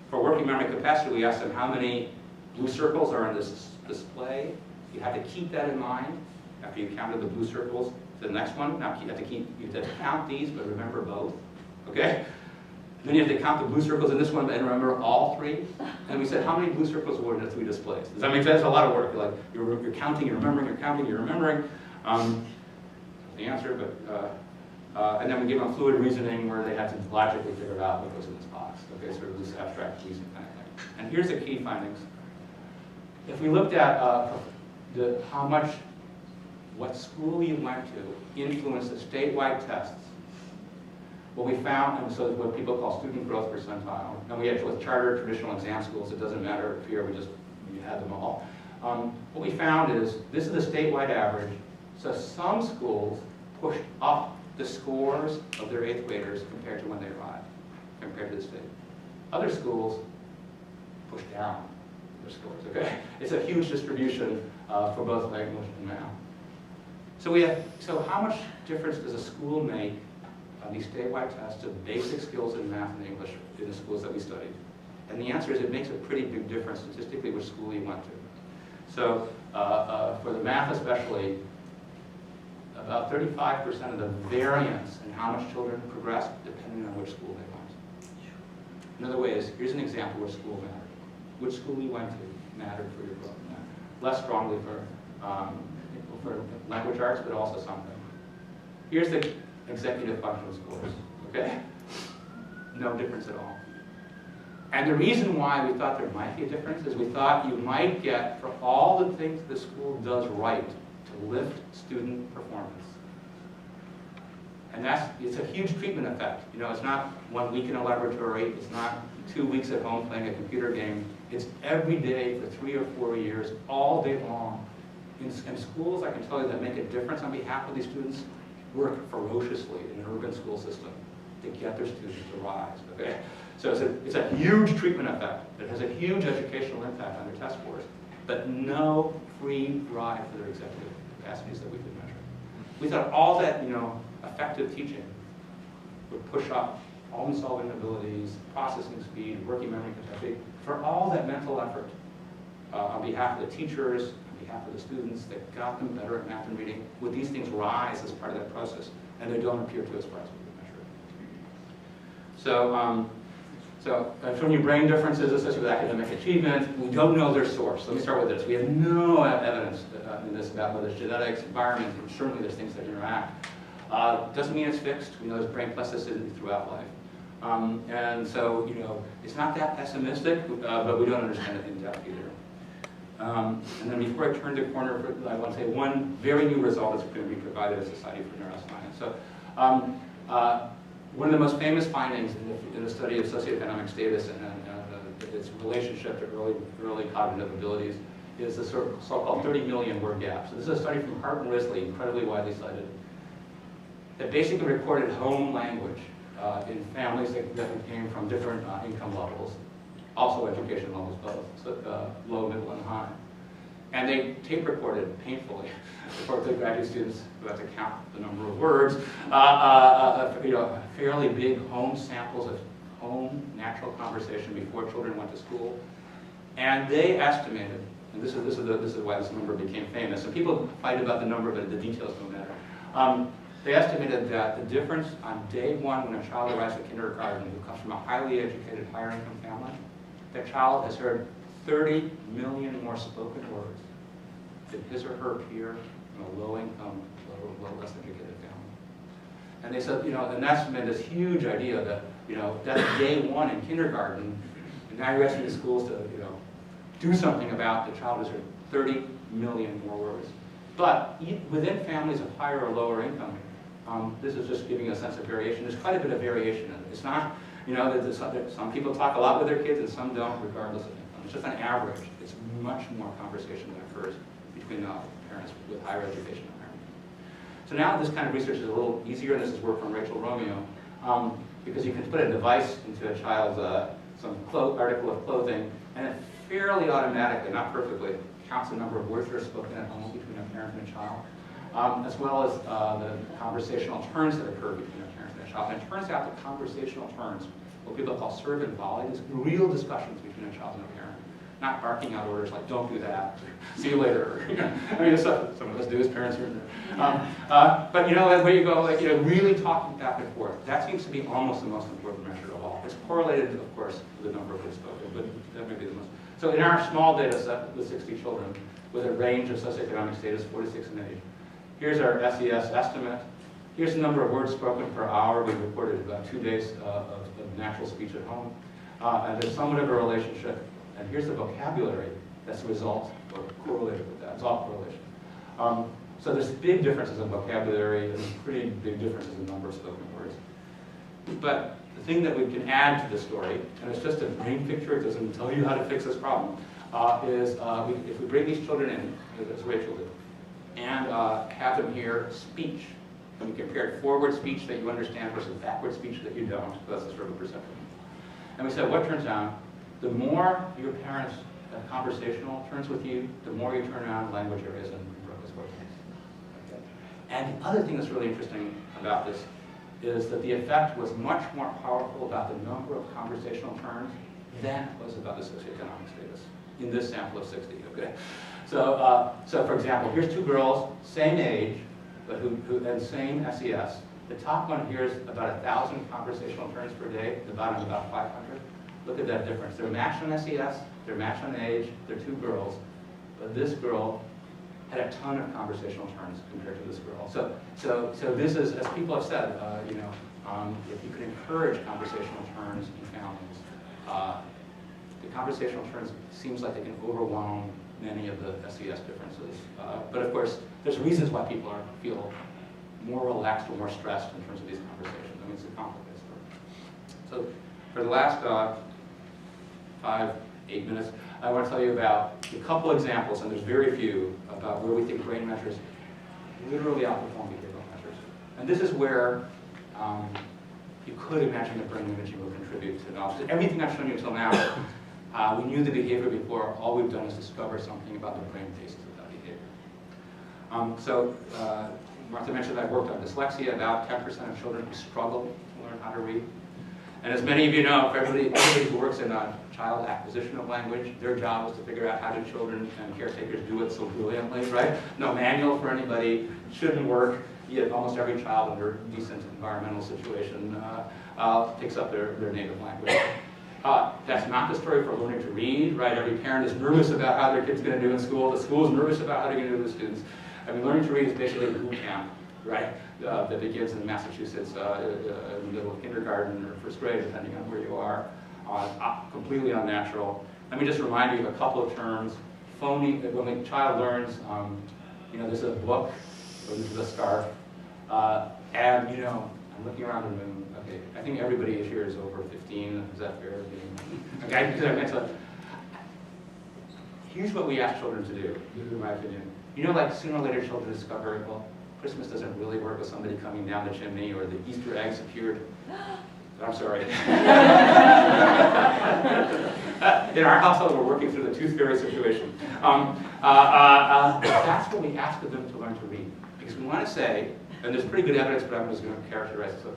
For working memory capacity, we asked them how many blue circles are in this display. You have to keep that in mind after you counted the blue circles to the next one. Now you have to count these, but remember both. Okay? Then you have to count the blue circles in this one and remember all 3. And we said, how many blue circles were in the 3 displays? Does that make sense? It's a lot of work. Like you're counting, you're remembering, you're counting, you're remembering. The answer, but and then we give them fluid reasoning where they had to logically figure out what goes in this box. Okay, sort of this abstract reasoning kind of thing. And here's the key findings. If we looked at what school you went to influenced the statewide tests, what we found, and so what people call student growth percentile, and we had with charter traditional exam schools, it doesn't matter if here, we had them all. What we found is, this is the statewide average, so some schools pushed up the scores of their 8th graders compared to when they arrived, compared to the state. Other schools pushed down their scores, okay? It's a huge distribution for both English and math. So how much difference does a school make on these statewide tests of basic skills in math and English in the schools that we studied? And the answer is it makes a pretty big difference statistically which school you went to. So for the math especially, about 35% of the variance in how much children progressed depending on which school they went. Another way is, here's an example where school mattered. Which school you went to mattered for your growth. Less strongly for language arts, but also something. Here's the executive function scores, okay? No difference at all. And the reason why we thought there might be a difference is we thought you might get, for all the things the school does right to lift student performance. And it's a huge treatment effect. You know, it's not 1 week in a laboratory, it's not 2 weeks at home playing a computer game. It's every day for 3 or 4 years, all day long. In schools, I can tell you that make a difference on behalf of these students, work ferociously in an urban school system to get their students to rise, okay? So it's a huge treatment effect. It has a huge educational impact on their test scores, but no free ride for their executive capacities that we could measure. We thought all that, effective teaching would push up problem-solving abilities, processing speed, working memory capacity, for all that mental effort on behalf of the teachers, on behalf of the students that got them better at math and reading. Would these things rise as part of that process? And they don't appear to as far as we can measure it. So I've shown you brain differences associated with academic achievement. We don't know their source. Let me start with this. We have no evidence in this about whether it's genetics, environment, and certainly there's things that interact. Doesn't mean it's fixed. We know there's brain plasticity throughout life. And so, it's not that pessimistic, but we don't understand it in depth either. And then before I turn the corner, I want to say one very new result that's going to be provided at Society for Neuroscience. So, one of the most famous findings in the study of socioeconomic status and its relationship to early cognitive abilities is the so-called 30 million word gap. So this is a study from Hart and Risley, incredibly widely cited, that basically recorded home language in families that came from different income levels, also education levels, both, so, low, middle, and high. And they tape recorded painfully for the graduate students who had to count the number of words, fairly big home samples of home natural conversation before children went to school. And they estimated, and this is why this number became famous, and people fight about the number, but the details don't matter. They estimated that the difference on day one when a child arrives at kindergarten who comes from a highly educated, higher income family, that child has heard 30 million more spoken words than his or her peer from a low income, less educated family. And they said, and that's meant this huge idea that, that's day one in kindergarten, and now you're asking the schools to, do something about the child has heard 30 million more words. But within families of higher or lower income, this is just giving a sense of variation. There's quite a bit of variation in it. It's not, some people talk a lot with their kids and some don't, regardless of income. It's just an average. It's much more conversation that occurs between parents with higher education environment. So now this kind of research is a little easier, and this is work from Rachel Romeo, because you can put a device into a child's some article of clothing, and it fairly automatically, not perfectly, counts the number of words that are spoken at home between a parent and a child, as well as the conversational turns that occur between a parent and a child. And it turns out that conversational turns, what people call serve and volley, is real discussions between a child and a parent, not barking out orders like "don't do that," "see you later." I mean, stuff some of us do as parents here and there. But where you go, really talking back and forth. That seems to be almost the most important measure of all. It's correlated, of course, with the number of words spoken, but that may be the most. So in our small data set with 60 children, with a range of socioeconomic status, 46 in age, here's our SES estimate. Here's the number of words spoken per hour. We reported about 2 days of natural speech at home. And there's somewhat of a relationship. And here's the vocabulary that's the result or correlated with that. It's all correlation. So there's big differences in vocabulary and pretty big differences in number of spoken words. But the thing that we can add to the story, and it's just a brain picture, it doesn't tell you how to fix this problem, is if we bring these children in, as Rachel did, and have them hear speech, and we compare forward speech that you understand versus backward speech that you don't, that's a sort of a perception. And we said, what turns out, the more your parents have conversational turns with you, the more you turn around language areas and Broca's cortex. Okay. And the other thing that's really interesting about this is that the effect was much more powerful about the number of conversational turns than it was about the socioeconomic status in this sample of 60. Okay, so for example, here's 2 girls, same age, but and same SES. The top one here is about 1,000 conversational turns per day. The bottom about 500. Look at that difference. They're matched on SES. They're matched on age. They're 2 girls, but this girl had a ton of conversational turns compared to this girl. So this is, as people have said, if you could encourage conversational turns in families, the conversational turns seems like they can overwhelm many of the SES differences. But of course, there's reasons why people feel more relaxed or more stressed in terms of these conversations. I mean, it's a complicated story. So for the last 5-8 minutes, I want to tell you about a couple examples, and there's very few, about where we think brain measures literally outperform behavioral measures. And this is where you could imagine that brain imaging will contribute to knowledge. Everything I've shown you until now, we knew the behavior before. All we've done is discover something about the brain basis of that behavior. Martha mentioned I've worked on dyslexia. About 10% of children who struggle to learn how to read. And as many of you know, for everybody who works in child acquisition of language, their job is to figure out how do children and caretakers do it so brilliantly, right? No manual for anybody, shouldn't work. Yet almost every child under decent environmental situation picks up their native language. That's not the story for learning to read, right? Every parent is nervous about how their kid's going to do in school. The school is nervous about how they're going to do with students. I mean, learning to read is basically a boot camp, right? That begins in Massachusetts in the middle of kindergarten or first grade, depending on where you are. Completely unnatural. Let me just remind you of a couple of terms. Phony, when the child learns, this is a book, or this is a scarf, and I'm looking around the room. Okay, I think everybody here is over 15. Is that fair? Okay, here's what we ask children to do, in my opinion. Like sooner or later children discover, well, Christmas doesn't really work with somebody coming down the chimney, or the Easter eggs appeared. I'm sorry. In our household, we're working through the tooth fairy situation. That's what we ask of them to learn to read. Because we want to say, and there's pretty good evidence, but I'm just going to characterize it. So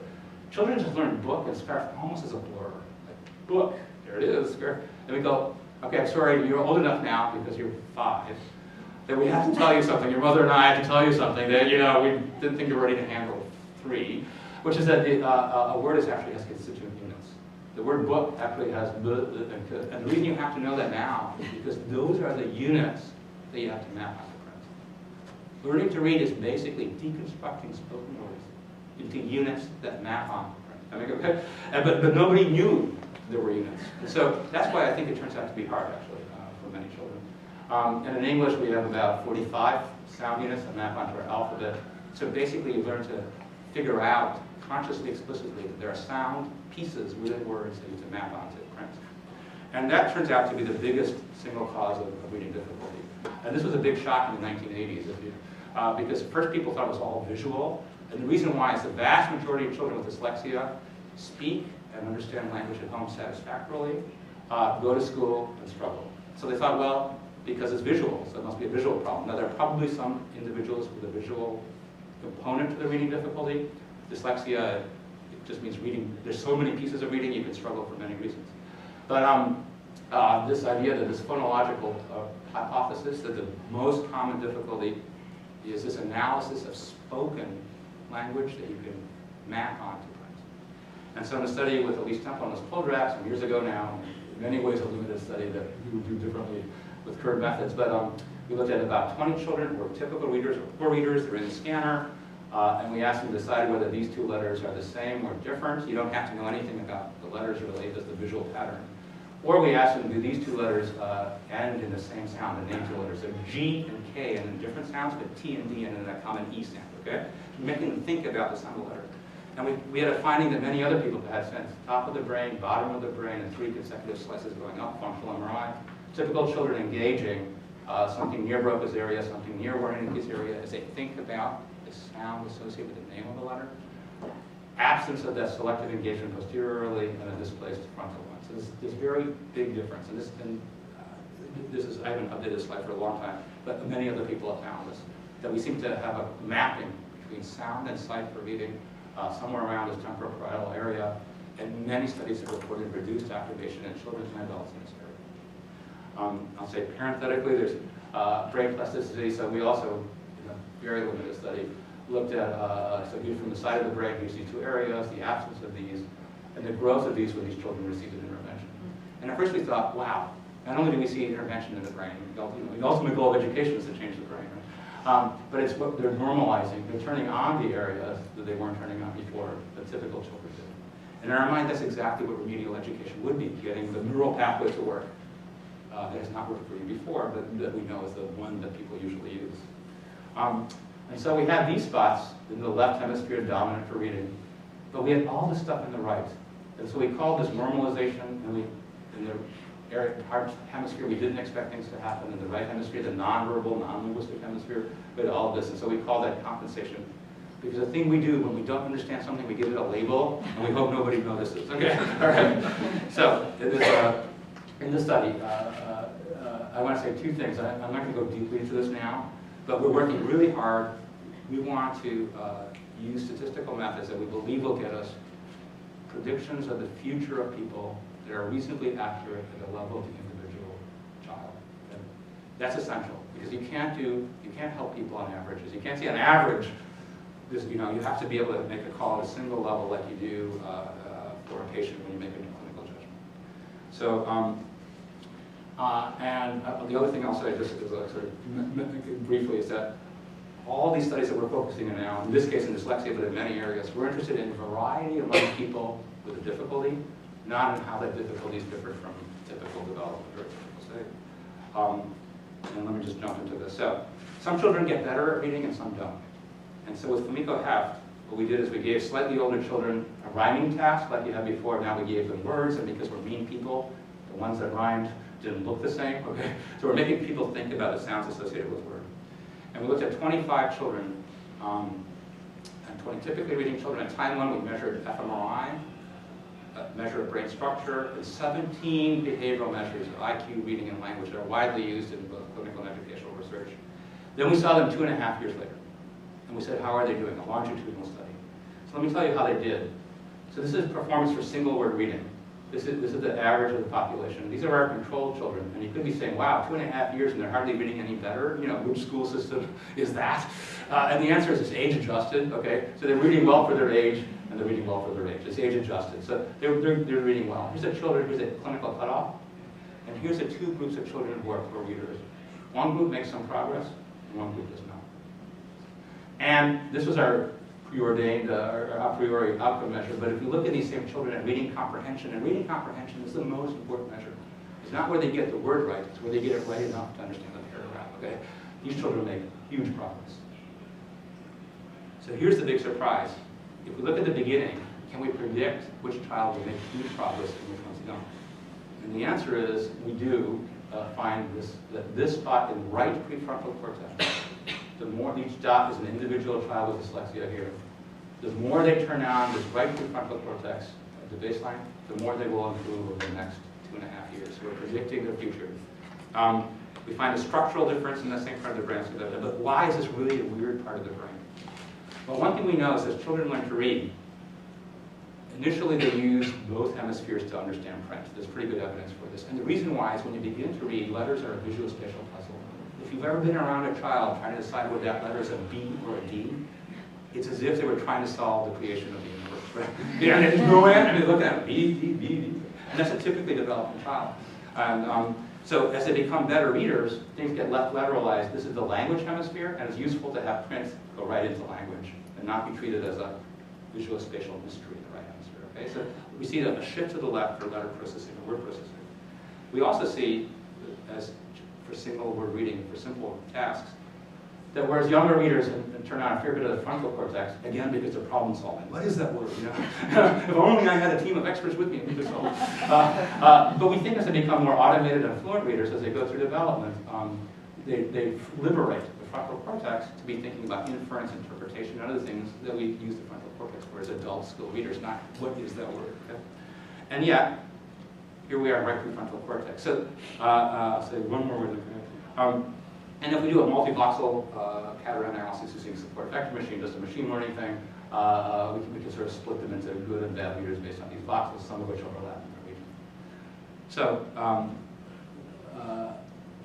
children just learn book and scarf almost as a blur. Like, book, there it is, scarf. And we go, Okay, I'm sorry, you're old enough now because you're 5, that we have to tell you something. Your mother and I have to tell you something that, you know, we didn't think you were ready to handle 3, which is that a word actually has constituent units. The word book actually has and the reason you have to know that now is because those are the units that you have to map onto print. Learning to read is basically deconstructing spoken words into units that map on print. I mean, okay? But nobody knew there were units. And so that's why I think it turns out to be hard, actually, for many children. And in English, we have about 45 sound units that map onto our alphabet. So basically, you learn to figure out consciously, explicitly, that there are sound pieces within words that you can map onto print. And that turns out to be the biggest single cause of reading difficulty. And this was a big shock in the 1980s, because first people thought it was all visual. And the reason why is the vast majority of children with dyslexia speak and understand language at home satisfactorily, go to school and struggle. So they thought, well, because it's visual, so it must be a visual problem. Now, there are probably some individuals with a visual component to the reading difficulty. Dyslexia, it just means reading. There's so many pieces of reading, you can struggle for many reasons. But this idea that this phonological hypothesis, that the most common difficulty is this analysis of spoken language that you can map onto print. And so in a study with Elise Temple and Liz Poldrack some years ago now, in many ways a limited study that we would do differently with current methods, but we looked at about 20 children who were typical readers or poor readers. They're in the scanner, and we asked them to decide whether these 2 letters are the same or different. You don't have to know anything about the letters really, just the visual pattern. Or we asked them, do these 2 letters end in the same sound, the name 2 letters? So G and K end in different sounds, but T and D end in a common E sound, okay? Making them think about the sound of the letter. And we had a finding that many other people had since. Top of the brain, bottom of the brain, and 3 consecutive slices going up, functional MRI. Typical children engaging something near Broca's area, something near Wernicke's area, as they think about the sound associated with the name of the letter. Absence of that selective engagement posteriorly and a displaced frontal one. So this very big difference. And this is, I haven't updated this slide for a long time, but many other people have found this, that we seem to have a mapping between sound and sight for reading somewhere around this temporoparietal area, and many studies have reported reduced activation in children and adults in this area. I'll say parenthetically, there's brain plasticity, so we also, in a very limited study, looked at, so viewed from the side of the brain, you see 2 areas, the absence of these, and the growth of these when these children received an intervention. And at first we thought, wow, not only do we see intervention in the brain, the ultimate goal of education is to change the brain, right? But it's what they're normalizing, they're turning on the areas that they weren't turning on before, that typical children did. And in our mind, that's exactly what remedial education would be, getting the neural pathway to work. That has not worked for you before, but that we know is the one that people usually use. And so we had these spots in the left hemisphere dominant for reading, but we had all this stuff in the right. And so we called this normalization, and in the heart hemisphere, we didn't expect things to happen. In the right hemisphere, the nonverbal, non-linguistic hemisphere, we had all of this. And so we call that compensation. Because the thing we do when we don't understand something, we give it a label, and we hope nobody notices. Okay, all right. So in this study, I want to say 2 things. I'm not going to go deeply into this now, but we're working really hard. We want to use statistical methods that we believe will get us predictions of the future of people that are reasonably accurate at the level of the individual child. And that's essential, because you can't help people on averages. You can't see on average. You have to be able to make a call at a single level like you do for a patient when you make a clinical judgment. So, and the other thing I'll say, just as sort of briefly, is that all these studies that we're focusing on now, in this case in dyslexia, but in many areas, we're interested in variety among people with a difficulty, not in how that difficulty is different from typical development or typical state. And let me just jump into this. So, some children get better at reading and some don't. And so with Fumiko Heft, what we did is we gave slightly older children a rhyming task like you had before. Now we gave them words, and because we're mean people, the ones that rhymed didn't look the same. Okay, so we're making people think about the sounds associated with words. And we looked at 25 children, and 20 typically reading children. At time 1, we measured fMRI, a measure of brain structure, and 17 behavioral measures of IQ, reading, and language that are widely used in both clinical and educational research. Then we saw them 2.5 years later. And we said, how are they doing? A longitudinal study. So let me tell you how they did. So this is performance for single word reading. This is the average of the population. These are our controlled children. And you could be saying, wow, 2.5 years and they're hardly reading any better. You know, which school system is that? And the answer is it's age adjusted, okay? So they're reading well for their age, and they're reading well for their age. It's age adjusted. So they're reading well. Here's a clinical cutoff. And here's the two groups of children who are poor readers. One group makes some progress, and one group does not. And this was our preordained or a priori outcome measure, but if you look at these same children at reading comprehension, and reading comprehension is the most important measure. It's not where they get the word right, it's where they get it right enough to understand the paragraph, okay? These children make huge progress. So here's the big surprise. If we look at the beginning, can we predict which child will make huge progress and which ones don't? And the answer is, we do find that this spot in right prefrontal cortex, the more each dot is an individual child with dyslexia here, the more they turn on this right prefrontal cortex at the baseline, the more they will improve over the next 2.5 years. So we're predicting their future. We find a structural difference in the same part of the brain. But why is this really a weird part of the brain? Well, one thing we know is as children learn to read, initially they use both hemispheres to understand print. There's pretty good evidence for this. And the reason why is when you begin to read, letters are a visual-spatial puzzle. If you've ever been around a child trying to decide whether that letter is a B or a D, it's as if they were trying to solve the creation of the universe, right? Yeah, and they go in and they look at B, D, B, D. And that's a typically developing child. And so as they become better readers, things get left lateralized. This is the language hemisphere, and it's useful to have print go right into language and not be treated as a visual-spatial mystery in the right hemisphere. Okay, so we see a shift to the left for letter processing and word processing. We also see, as for single word reading, for simple tasks, that whereas younger readers turn on a fair bit of the frontal cortex, again because of problem solving. What is that word? You know? If only I had a team of experts with me, we could solve it. But we think as they become more automated and fluent readers, as they go through development, they liberate the frontal cortex to be thinking about inference, interpretation, and other things that we use the frontal cortex for as adult skill readers, not what is that word. Okay? And yet, here we are in right prefrontal cortex. So I'll say one more word. And if we do a multi-voxel pattern analysis using support vector machine, just a machine learning thing, we can sort of split them into good and bad readers based on these voxels, some of which overlap in the region. So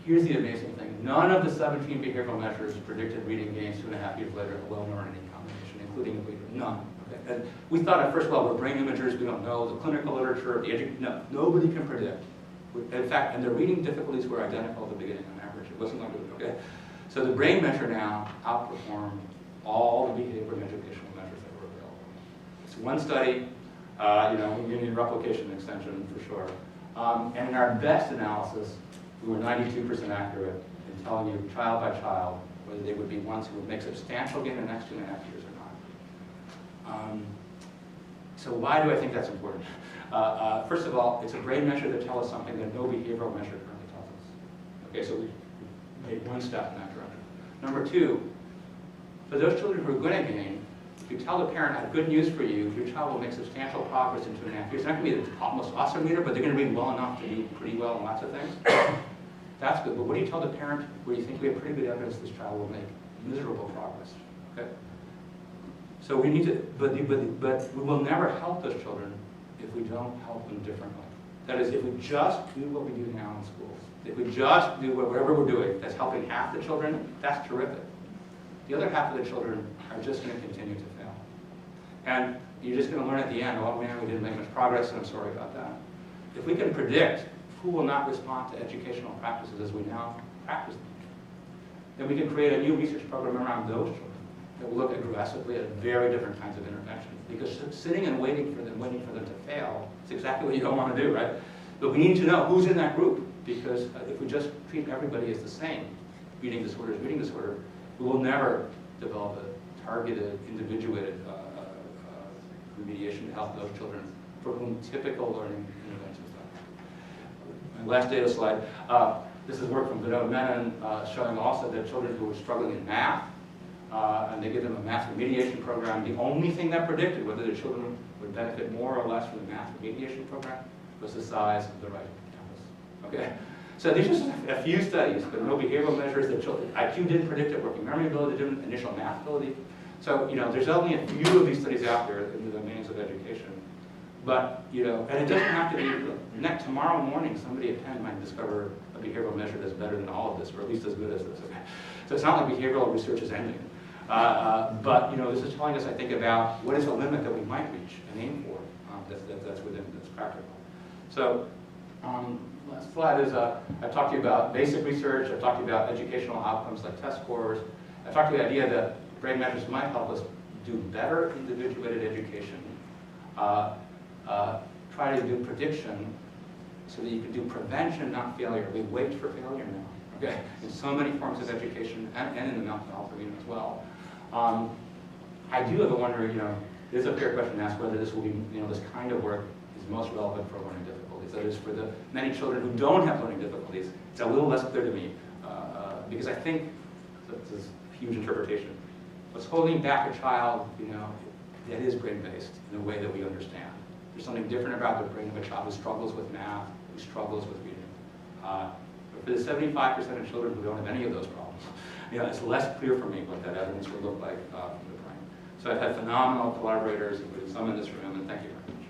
here's the amazing thing. None of the 17 behavioral measures predicted reading gains 2.5 years later, alone or in any combination, including a reader. None. Okay? And we thought at first, well, we're brain imagers, we don't know. The clinical literature, no, nobody can predict. In fact, and their reading difficulties were identical at the beginning on average. It wasn't like, okay? So the brain measure now outperformed all the behavior and educational measures that were available. It's one study, you need replication extension for sure. And in our best analysis, we were 92% accurate in telling you child by child whether they would be ones who would make substantial gain in the next 2.5 years or not. So why do I think that's important? First of all, it's a brain measure that tells us something that no behavioral measure currently tells us. Okay, so we made one step in that direction. Number two, for those children who are going to gain, if you tell the parent, I have good news for you, your child will make substantial progress in 2.5 years. They're not going to be the most awesome reader, but they're going to read well enough to do pretty well in lots of things. That's good. But what do you tell the parent where you think we have pretty good evidence this child will make miserable progress? Okay? So we need to, but we will never help those children if we don't help them differently. That is, if we just do what we do now in schools, if we just do whatever we're doing that's helping half the children, that's terrific. The other half of the children are just going to continue to fail. And you're just going to learn at the end, oh man, we didn't make much progress, and I'm sorry about that. If we can predict who will not respond to educational practices as we now practice them, then we can create a new research program around those children that will look aggressively at very different kinds of interventions. Because sitting and waiting for them to fail, is exactly what you don't want to do, right? But we need to know who's in that group, because if we just treat everybody as the same, reading disorder, we will never develop a targeted, individuated remediation to help those children for whom typical learning interventions are. My last data slide. This is work from Grover Hermann showing also that children who were struggling in math, and they give them a math remediation program. The only thing that predicted whether the children would benefit more or less from the math remediation program was the size of the right campus. Okay? So these are just a few studies, but no behavioral measures that children, IQ didn't predict it, working memory ability didn't, initial math ability. So, there's only a few of these studies out there in the domains of education. But, you know, and it doesn't have to be, tomorrow morning, somebody at Penn might discover a behavioral measure that's better than all of this, or at least as good as this. Okay? So it's not like behavioral research is ending. But, you know, this is telling us, I think, about what is the limit that we might reach and aim for that's practical. So, last slide is, I've talked to you about basic research, I've talked to you about educational outcomes like test scores, I've talked to you about the idea that brain measures might help us do better individuated education, try to do prediction so that you can do prevention, not failure. We wait for failure now, okay? In so many forms of education and in the mental health arena as well. I do have a wonder, you know, it is a fair question to ask whether this will be, you know, this kind of work is most relevant for learning difficulties. That is, for the many children who don't have learning difficulties, it's a little less clear to me, because I think, this is a huge interpretation, what's holding back a child, you know, that is brain-based in a way that we understand. There's something different about the brain of a child who struggles with math, who struggles with reading. But for the 75% of children who don't have any of those problems, you know, it's less clear for me what that evidence would look like from the brain. So I've had phenomenal collaborators, including some in this room, and thank you very much.